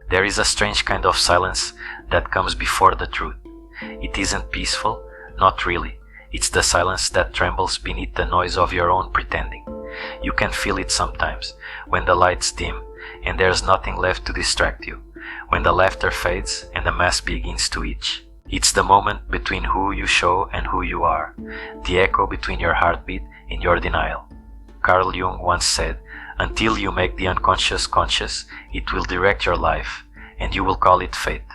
There is a strange kind of silence that comes before the truth. It isn't peaceful, not really. It's the silence that trembles beneath the noise of your own pretending. You can feel it sometimes, when the lights dim and there's nothing left to distract you, when the laughter fades and the mask begins to itch. It's the moment between who you show and who you are, the echo between your heartbeat and your denial. Carl Jung once said, "Until you make the unconscious conscious, it will direct your life, and you will call it fate."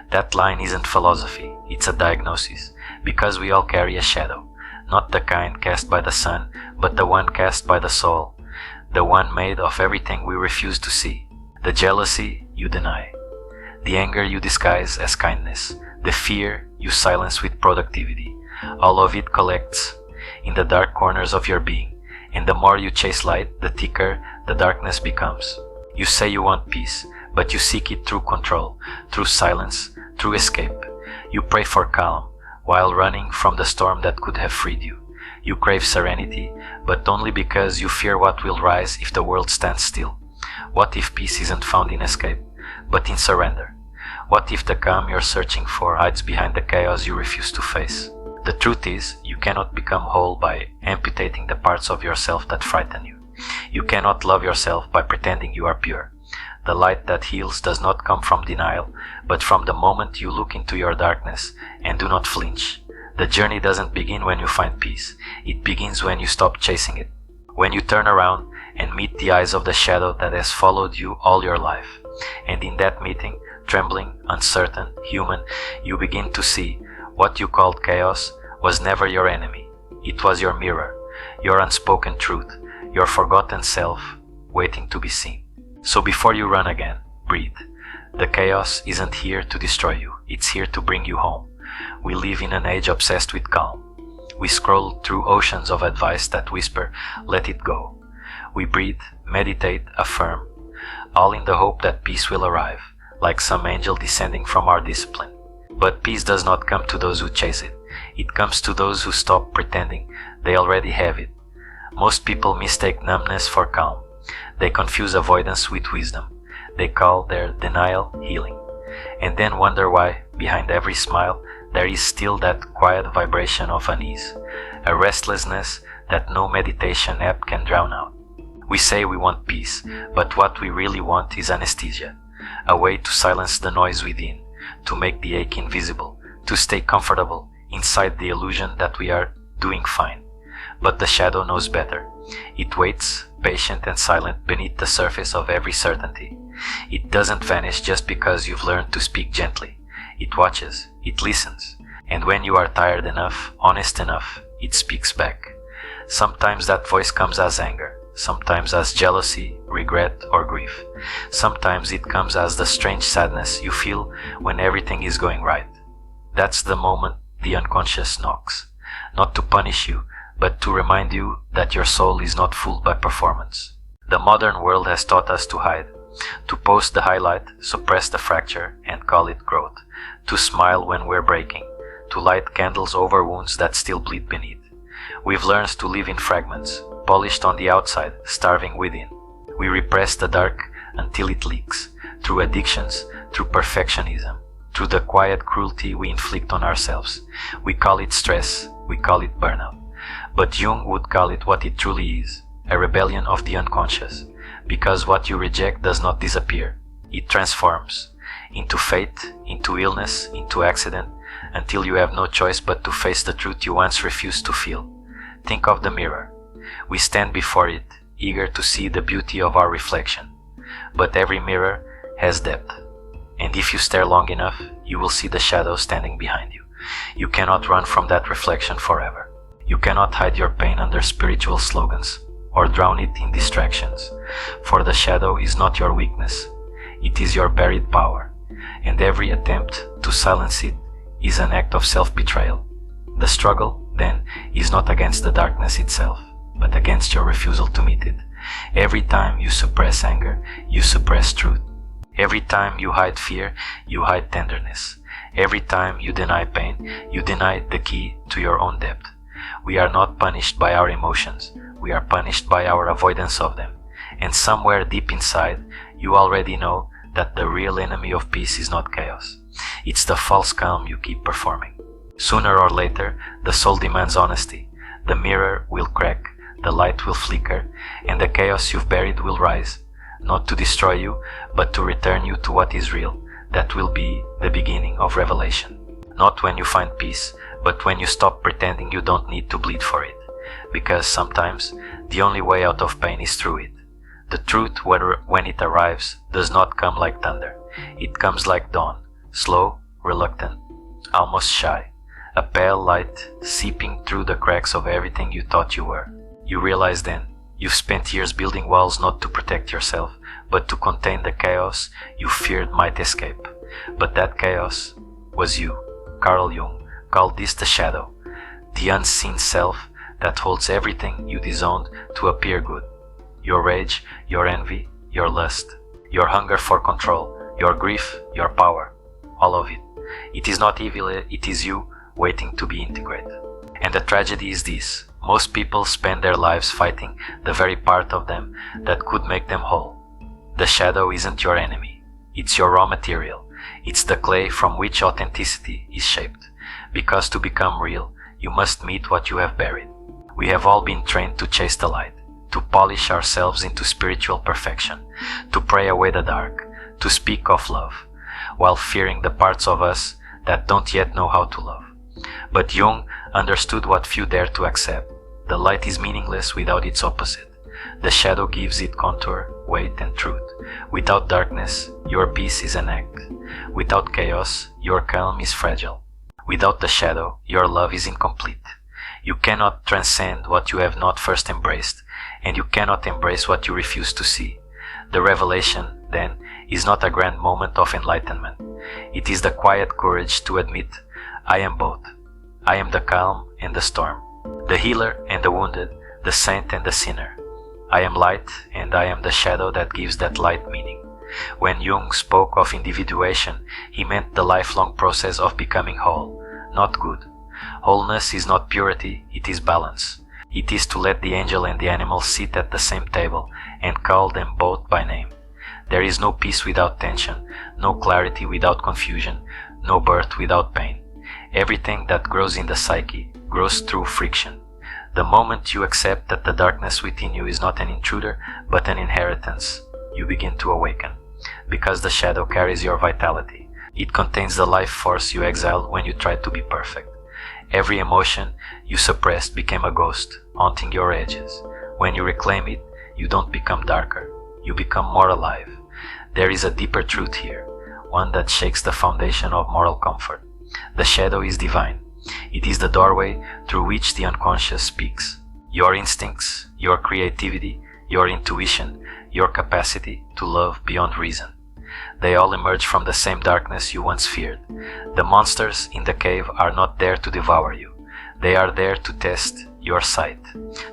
That line isn't philosophy, it's a diagnosis, because we all carry a shadow, not the kind cast by the sun, but the one cast by the soul, the one made of everything we refuse to see. The jealousy you deny, the anger you disguise as kindness, the fear you silence with productivity. All of it collects in the dark corners of your being, and the more you chase light, the thicker the darkness becomes. You say you want peace, but you seek it through control, through silence, through escape. You pray for calm, while running from the storm that could have freed you. You crave serenity, but only because you fear what will rise if the world stands still. What if peace isn't found in escape, but in surrender? What if the calm you're searching for hides behind the chaos you refuse to face? The truth is, you cannot become whole by amputating the parts of yourself that frighten you. You cannot love yourself by pretending you are pure. The light that heals does not come from denial, but from the moment you look into your darkness and do not flinch. The journey doesn't begin when you find peace. It begins when you stop chasing it. When you turn around and meet the eyes of the shadow that has followed you all your life. And in that meeting, trembling, uncertain, human, you begin to see what you called chaos was never your enemy. It was your mirror, your unspoken truth, your forgotten self waiting to be seen. So before you run again, breathe. The chaos isn't here to destroy you, it's here to bring you home. We live in an age obsessed with calm. We scroll through oceans of advice that whisper, "Let it go." We breathe, meditate, affirm, all in the hope that peace will arrive, like some angel descending from our discipline. But peace does not come to those who chase it. It comes to those who stop pretending they already have it. Most people mistake numbness for calm. They confuse avoidance with wisdom. They call their denial healing, and then wonder why, behind every smile, there is still that quiet vibration of unease, a restlessness that no meditation app can drown out. We say we want peace, but what we really want is anesthesia, a way to silence the noise within, to make the ache invisible, to stay comfortable inside the illusion that we are doing fine. But the shadow knows better. It waits, patient and silent, beneath the surface of every certainty. It doesn't vanish just because you've learned to speak gently. It watches, it listens, and when you are tired enough, honest enough, it speaks back. Sometimes that voice comes as anger, sometimes as jealousy, regret, or grief. Sometimes it comes as the strange sadness you feel when everything is going right. That's the moment the unconscious knocks, not to punish you, but to remind you that your soul is not fooled by performance. The modern world has taught us to hide, to post the highlight, suppress the fracture, and call it growth, to smile when we're breaking, to light candles over wounds that still bleed beneath. We've learned to live in fragments, polished on the outside, starving within. We repress the dark until it leaks, through addictions, through perfectionism, through the quiet cruelty we inflict on ourselves. We call it stress, we call it burnout. But Jung would call it what it truly is, a rebellion of the unconscious, because what you reject does not disappear. It transforms into fate, into illness, into accident, until you have no choice but to face the truth you once refused to feel. Think of the mirror. We stand before it, eager to see the beauty of our reflection. But every mirror has depth, and if you stare long enough, you will see the shadow standing behind you. You cannot run from that reflection forever. You cannot hide your pain under spiritual slogans, or drown it in distractions, for the shadow is not your weakness, it is your buried power, and every attempt to silence it is an act of self-betrayal. The struggle, then, is not against the darkness itself, but against your refusal to meet it. Every time you suppress anger, you suppress truth. Every time you hide fear, you hide tenderness. Every time you deny pain, you deny the key to your own depth. We are not punished by our emotions, we are punished by our avoidance of them. And somewhere deep inside, you already know that the real enemy of peace is not chaos. It's the false calm you keep performing. Sooner or later, the soul demands honesty. The mirror will crack, the light will flicker, and the chaos you've buried will rise, not to destroy you, but to return you to what is real. That will be the beginning of revelation. Not when you find peace, but when you stop pretending you don't need to bleed for it. Because sometimes, the only way out of pain is through it. The truth, when it arrives, does not come like thunder. It comes like dawn, slow, reluctant, almost shy. A pale light seeping through the cracks of everything you thought you were. You realize then, you've spent years building walls not to protect yourself, but to contain the chaos you feared might escape. But that chaos was you. Carl Jung called this the shadow, the unseen self that holds everything you disowned to appear good. Your rage, your envy, your lust, your hunger for control, your grief, your power, all of it. It is not evil, it is you waiting to be integrated. And the tragedy is this: most people spend their lives fighting the very part of them that could make them whole. The shadow isn't your enemy, it's your raw material. It's the clay from which authenticity is shaped. Because to become real, you must meet what you have buried. We have all been trained to chase the light, to polish ourselves into spiritual perfection, to pray away the dark, to speak of love, while fearing the parts of us that don't yet know how to love. But Jung understood what few dare to accept. The light is meaningless without its opposite. The shadow gives it contour, weight, and truth. Without darkness, your peace is an act. Without chaos, your calm is fragile. Without the shadow, your love is incomplete. You cannot transcend what you have not first embraced, and you cannot embrace what you refuse to see. The revelation, then, is not a grand moment of enlightenment. It is the quiet courage to admit, I am both. I am the calm and the storm, the healer and the wounded, the saint and the sinner. I am light, and I am the shadow that gives that light meaning. When Jung spoke of individuation, he meant the lifelong process of becoming whole, not good. Wholeness is not purity, it is balance. It is to let the angel and the animal sit at the same table and call them both by name. There is no peace without tension, no clarity without confusion, no birth without pain. Everything that grows in the psyche grows through friction. The moment you accept that the darkness within you is not an intruder, but an inheritance, you begin to awaken. Because the shadow carries your vitality. It contains the life force you exiled when you tried to be perfect. Every emotion you suppressed became a ghost, haunting your edges. When you reclaim it, you don't become darker. You become more alive. There is a deeper truth here, one that shakes the foundation of moral comfort. The shadow is divine. It is the doorway through which the unconscious speaks. Your instincts, your creativity, your intuition, your capacity to love beyond reason. They all emerge from the same darkness you once feared. The monsters in the cave are not there to devour you. They are there to test your sight,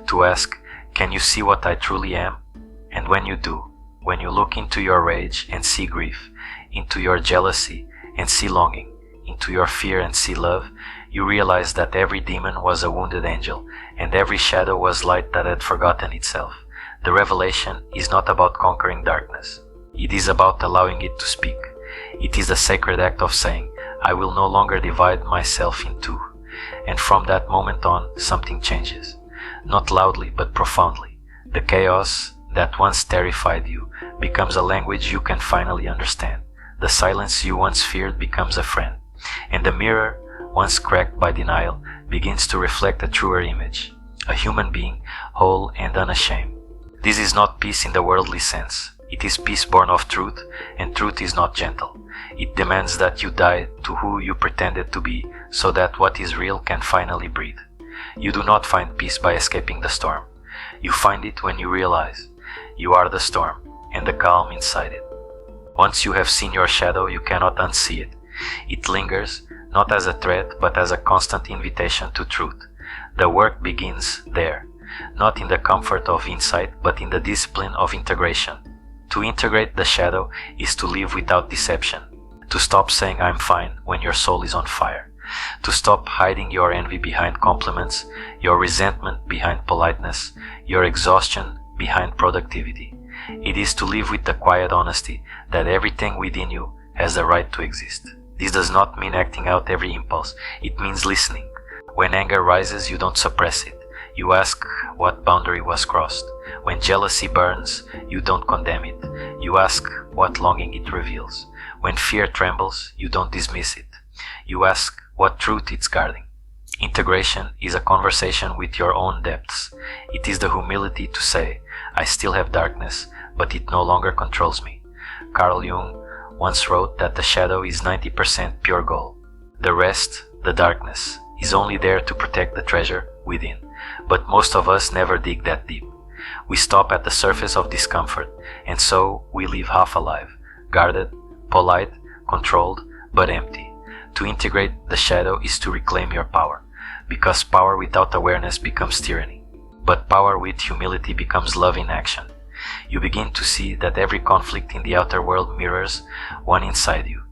to ask, can you see what I truly am? And when you do, when you look into your rage and see grief, into your jealousy and see longing, into your fear and see love, you realize that every demon was a wounded angel, and every shadow was light that had forgotten itself. The revelation is not about conquering darkness. It is about allowing it to speak. It is the sacred act of saying, I will no longer divide myself in two. And from that moment on, something changes. Not loudly, but profoundly. The chaos that once terrified you becomes a language you can finally understand. The silence you once feared becomes a friend. And the mirror, once cracked by denial, begins to reflect a truer image, a human being, whole and unashamed. This is not peace in the worldly sense. It is peace born of truth, and truth is not gentle. It demands that you die to who you pretended to be, so that what is real can finally breathe. You do not find peace by escaping the storm. You find it when you realize you are the storm, and the calm inside it. Once you have seen your shadow, you cannot unsee it. It lingers, not as a threat, but as a constant invitation to truth. The work begins there, not in the comfort of insight, but in the discipline of integration. To integrate the shadow is to live without deception, to stop saying I'm fine when your soul is on fire, to stop hiding your envy behind compliments, your resentment behind politeness, your exhaustion behind productivity. It is to live with the quiet honesty that everything within you has the right to exist. This does not mean acting out every impulse. It means listening. When anger rises, you don't suppress it. You ask what boundary was crossed. When jealousy burns, you don't condemn it. You ask what longing it reveals. When fear trembles, you don't dismiss it. You ask what truth it's guarding. Integration is a conversation with your own depths. It is the humility to say, I still have darkness, but it no longer controls me. Carl Jung once wrote that the shadow is 90% pure gold. The rest, the darkness, is only there to protect the treasure within. But most of us never dig that deep. We stop at the surface of discomfort, and so we live half alive, guarded, polite, controlled, but empty. To integrate the shadow is to reclaim your power, because power without awareness becomes tyranny. But power with humility becomes love in action. You begin to see that every conflict in the outer world mirrors one inside you.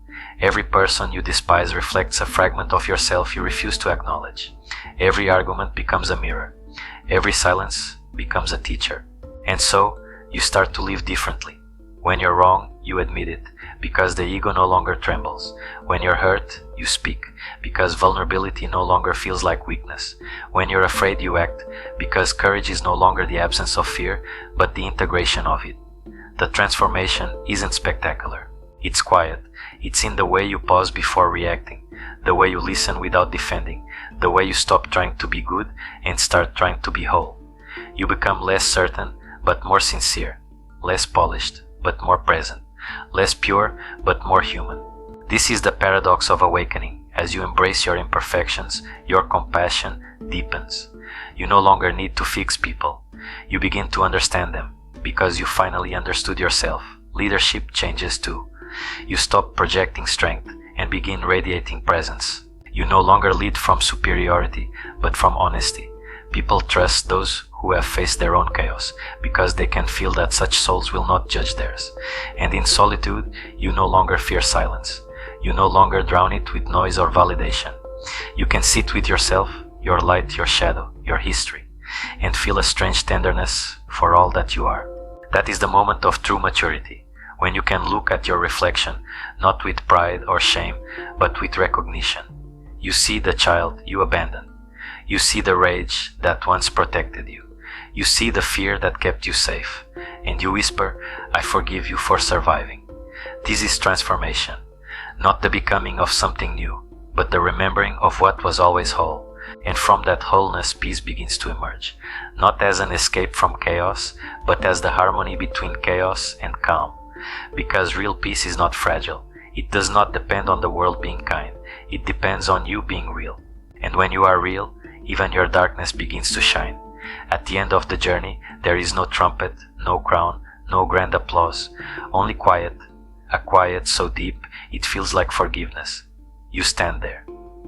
Every person you despise reflects a fragment of yourself you refuse to acknowledge. Every argument becomes a mirror. Every silence becomes a teacher. And so, you start to live differently. When you're wrong, you admit it, because the ego no longer trembles. When you're hurt, you speak, because vulnerability no longer feels like weakness. When you're afraid, you act, because courage is no longer the absence of fear, but the integration of it. The transformation isn't spectacular. It's quiet. It's in the way you pause before reacting, the way you listen without defending, the way you stop trying to be good and start trying to be whole. You become less certain, but more sincere, less polished, but more present, less pure, but more human. This is the paradox of awakening. As you embrace your imperfections, your compassion deepens. You no longer need to fix people. You begin to understand them, because you finally understood yourself. Leadership changes too. You stop projecting strength and begin radiating presence. You no longer lead from superiority, but from honesty. People trust those who have faced their own chaos, because they can feel that such souls will not judge theirs. And in solitude, you no longer fear silence. You no longer drown it with noise or validation. You can sit with yourself, your light, your shadow, your history, and feel a strange tenderness for all that you are. That is the moment of true maturity, when you can look at your reflection, not with pride or shame, but with recognition. You see the child you abandoned. You see the rage that once protected you. You see the fear that kept you safe. And you whisper, I forgive you for surviving. This is transformation, not the becoming of something new, but the remembering of what was always whole. And from that wholeness, peace begins to emerge, not as an escape from chaos, but as the harmony between chaos and calm. Because real peace is not fragile. It does not depend on the world being kind. It depends on you being real. And when you are real, even your darkness begins to shine. At the end of the journey, there is no trumpet, no crown, no grand applause, only quiet, a quiet so deep it feels like forgiveness. You stand there,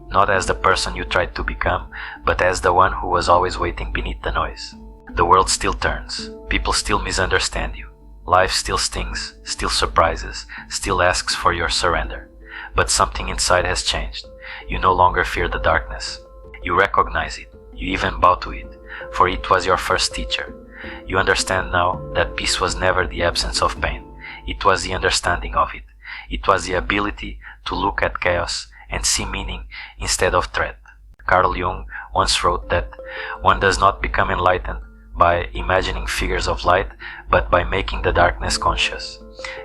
not as the person you tried to become, but as the one who was always waiting beneath the noise. The world still turns, people still misunderstand you. Life still stings, still surprises, still asks for your surrender. But something inside has changed. You no longer fear the darkness. You recognize it. You even bow to it, for it was your first teacher. You understand now that peace was never the absence of pain. It was the understanding of it. It was the ability to look at chaos and see meaning instead of threat. Carl Jung once wrote that one does not become enlightened by imagining figures of light, but by making the darkness conscious.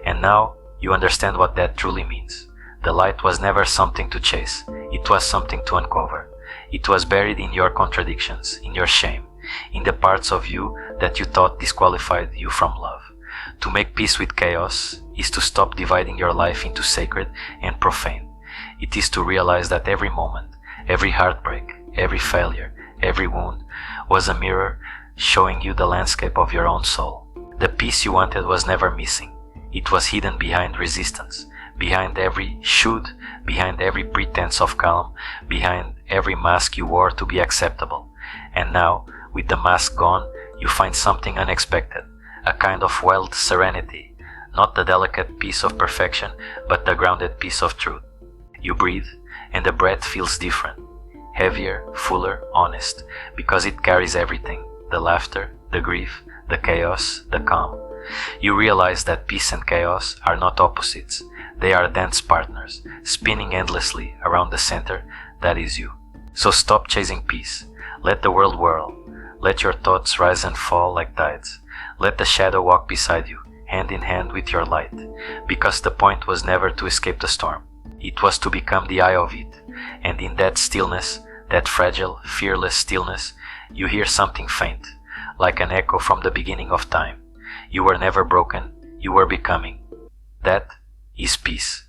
And now you understand what that truly means. The light was never something to chase. It was something to uncover. It was buried in your contradictions, in your shame, in the parts of you that you thought disqualified you from love. To make peace with chaos is to stop dividing your life into sacred and profane. It is to realize that every moment, every heartbreak, every failure, every wound was a mirror showing you the landscape of your own soul. The peace you wanted was never missing. It was hidden behind resistance, behind every should, behind every pretense of calm, behind every mask you wore to be acceptable. And now, with the mask gone, you find something unexpected, a kind of wild serenity, not the delicate peace of perfection, but the grounded peace of truth. You breathe, and the breath feels different, heavier, fuller, honest, because it carries everything, the laughter, the grief, the chaos, the calm. You realize that peace and chaos are not opposites, they are dance partners, spinning endlessly around the center that is you. So stop chasing peace. Let the world whirl. Let your thoughts rise and fall like tides. Let the shadow walk beside you, hand in hand with your light. Because the point was never to escape the storm. It was to become the eye of it. And in that stillness, that fragile, fearless stillness, you hear something faint, like an echo from the beginning of time. You were never broken, you were becoming. That is peace.